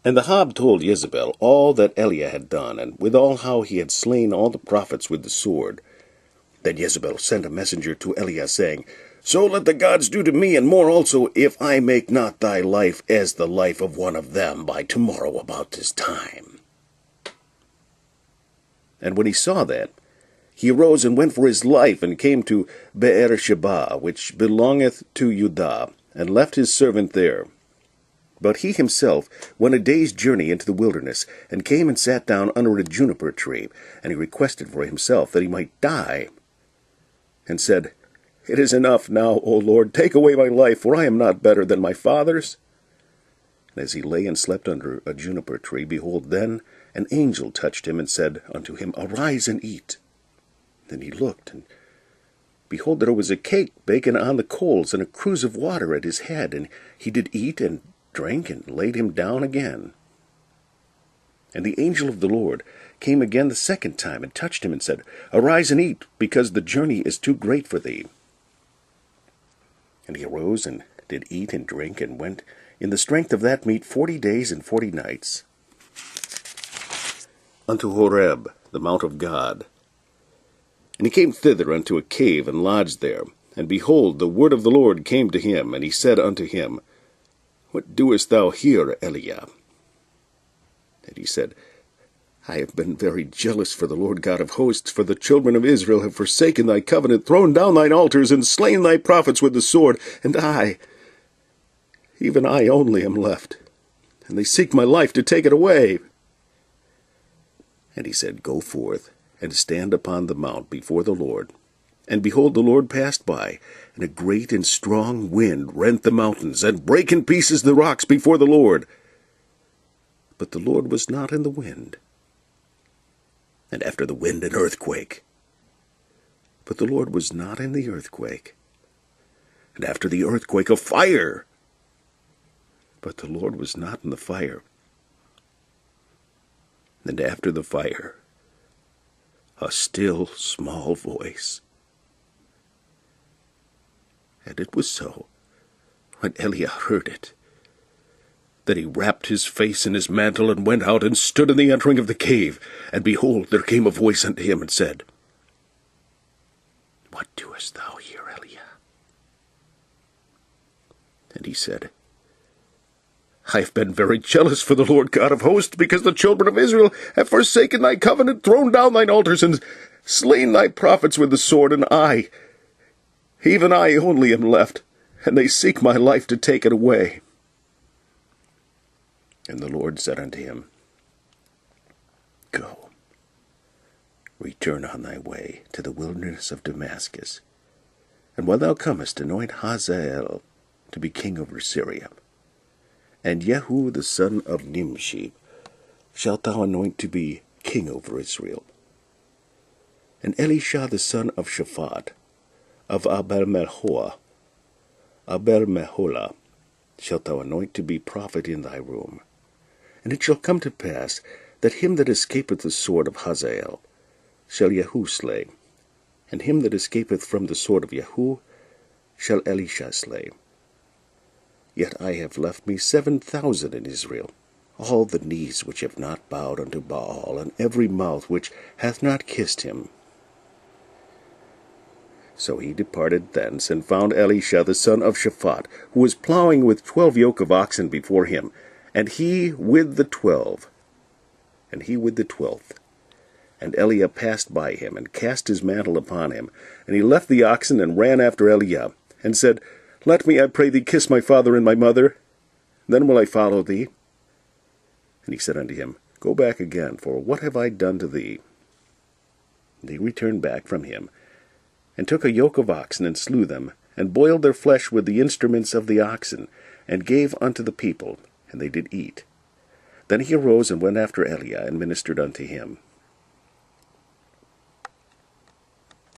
And Ahab told Jezebel all that Eliah had done, and withal how he had slain all the prophets with the sword. Then Jezebel sent a messenger to Eliah, saying, So let the gods do to me, and more also, if I make not thy life as the life of one of them by tomorrow about this time. And when he saw that, he arose and went for his life, and came to Sheba, which belongeth to Judah, and left his servant there. But he himself went a day's journey into the wilderness, and came and sat down under a juniper tree, and he requested for himself that he might die, and said, It is enough now, O Lord, take away my life, for I am not better than my fathers. And as he lay and slept under a juniper tree, behold, then an angel touched him, and said unto him, Arise and eat. Then he looked, and behold, there was a cake baken on the coals, and a cruse of water at his head. And he did eat and drank, and laid him down again. And the angel of the Lord came again the second time, and touched him, and said, Arise and eat, because the journey is too great for thee. And he arose, and did eat and drink, and went in the strength of that meat 40 days and 40 nights unto Horeb, the mount of God. And he came thither unto a cave, and lodged there. And behold, the word of the Lord came to him, and he said unto him, What doest thou here, Eliah? And he said, I have been very jealous for the Lord God of hosts, for the children of Israel have forsaken thy covenant, thrown down thine altars, and slain thy prophets with the sword. And I, even I only, am left, and they seek my life to take it away. And he said, Go forth, and stand upon the mount before the Lord. And behold, the Lord passed by, and a great and strong wind rent the mountains, and brake in pieces the rocks before the Lord. But the Lord was not in the wind. And after the wind an earthquake. But the Lord was not in the earthquake. And after the earthquake a fire. But the Lord was not in the fire. And after the fire, a still small voice. And it was so, when Eliah heard it, that he wrapped his face in his mantle, and went out, and stood in the entering of the cave. And behold, there came a voice unto him, and said, What doest thou here, Eliah? And he said, I have been very jealous for the Lord God of hosts, because the children of Israel have forsaken thy covenant, thrown down thine altars, and slain thy prophets with the sword. And I, even I only, am left, and they seek my life to take it away. And the Lord said unto him, Go, return on thy way to the wilderness of Damascus, and when thou comest, anoint Hazael to be king over Syria. And Jehu the son of Nimshi shalt thou anoint to be king over Israel. And Elisha the son of Shaphat, of Abel-Meholah, shalt thou anoint to be prophet in thy room. And it shall come to pass, that him that escapeth the sword of Hazael shall Jehu slay, and him that escapeth from the sword of Jehu shall Elisha slay. Yet I have left me 7,000 in Israel, all the knees which have not bowed unto Baal, and every mouth which hath not kissed him. So he departed thence, and found Elisha the son of Shaphat, who was plowing with 12 yoke of oxen before him, and he with the 12th. And Eliah passed by him, and cast his mantle upon him. And he left the oxen, and ran after Eliah, and said, Let me, I pray thee, kiss my father and my mother, then will I follow thee. And he said unto him, Go back again, for what have I done to thee? And he returned back from him, and took a yoke of oxen, and slew them, and boiled their flesh with the instruments of the oxen, and gave unto the people, and they did eat. Then he arose and went after Eliah, and ministered unto him.